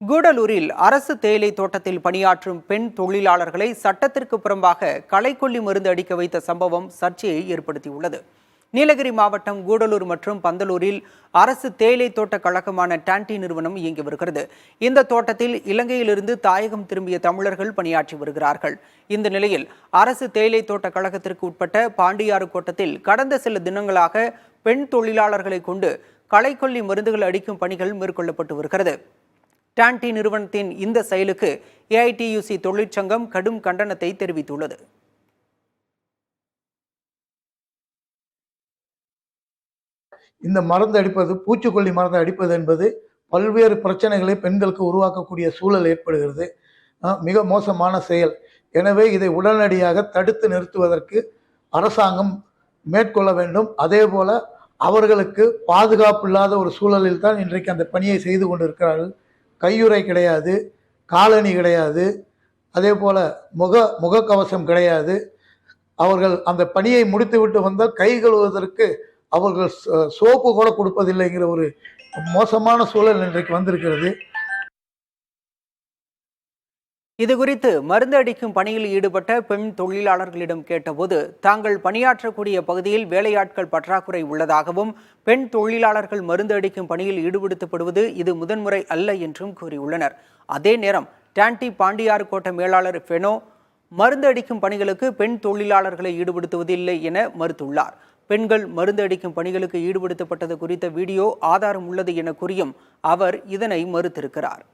கூடலூரில் அரசு தேயிலை தோட்டத்தில் பணியாற்றும் பெண் தொழிலாளர்களை சட்டத்திற்கு புறம்பாக களைக்கொல்லி மருந்து அடிக்க வைத்த சம்பவம் சர்ச்சையை ஏற்படுத்தியுள்ளது. நீலகிரி மாவட்டம் கூடலூர் மற்றும் பந்தலூரில் அரசு தேயிலை தோட்ட கழகமான டான்டி நிறுவனம் இயங்கி வருகிறது. இந்த தோட்டத்தில் இலங்கையிலிருந்து தாயகம் திரும்பிய தமிழர்கள் பணியாற்றி வருகிறார்கள். இந்த நிலையில் அரசு தேயிலை தோட்ட கழகத்திற்கு உட்பட்ட பாண்டியாறு கோட்டத்தில் கடந்த சில தினங்களாக பெண் தொழிலாளர்களை கொண்டு களைக்கொல்லி மருந்துகள் அடிக்கும் பணிகள் மேற்கொள்ளப்பட்டு வருகிறது. டான்டி நிறுவனத்தின் இந்த செயலுக்கு ஏஐடியூசி தொழிற்சங்கம் கடும் கண்டனத்தை தெரிவித்துள்ளது. இந்த மருந்து அடிப்பது, பூச்சிக்கொல்லி மருந்து அடிப்பது என்பது பல்வேறு பிரச்சனைகளை பெண்களுக்கு உருவாக்கக்கூடிய சூழல் ஏற்படுகிறது. மிக மோசமான செயல். எனவே இதை உடனடியாக தடுத்து நிறுத்துவதற்கு அரசாங்கம் மேற்கொள்ள வேண்டும். அதே போல அவர்களுக்கு பாதுகாப்பு இல்லாத ஒரு சூழலில் தான் இன்றைக்கு அந்த பணியை செய்து கொண்டிருக்கிறார்கள். கையுறை கிடையாது, காலணி கிடையாது, அதே போல முகக்கவசம் கிடையாது. அவர்கள் அந்த பணியை முடித்துவிட்டு வந்தால் கை கழுவுவதற்கு அவர்கள் சோப்பு கூட கொடுப்பதில்லைங்கிற ஒரு மோசமான சூழல் இன்றைக்கு வந்திருக்கிறது. இதுகுறித்து மருந்து அடிக்கும் பணியில் ஈடுபட்ட பெண் தொழிலாளர்களிடம் கேட்டபோது தாங்கள் பணியாற்றக்கூடிய பகுதியில் வேலையாட்கள் பற்றாக்குறை உள்ளதாகவும் பெண் தொழிலாளர்கள் மருந்து அடிக்கும் பணியில் ஈடுபடுத்தப்படுவது இது முதன்முறை அல்ல என்றும் கூறியுள்ளனர். அதே நேரம் டான்டி பாண்டியாறு கோட்ட மேலாளர் ஃபெனோ மருந்து அடிக்கும் பணிகளுக்கு பெண் தொழிலாளர்களை ஈடுபடுத்துவதில்லை என மறுத்துள்ளார். பெண்கள் மருந்து அடிக்கும் பணிகளுக்கு ஈடுபடுத்தப்பட்டது குறித்த வீடியோ ஆதாரம் உள்ளது என கூறியும் அவர் இதனை மறுத்திருக்கிறார்.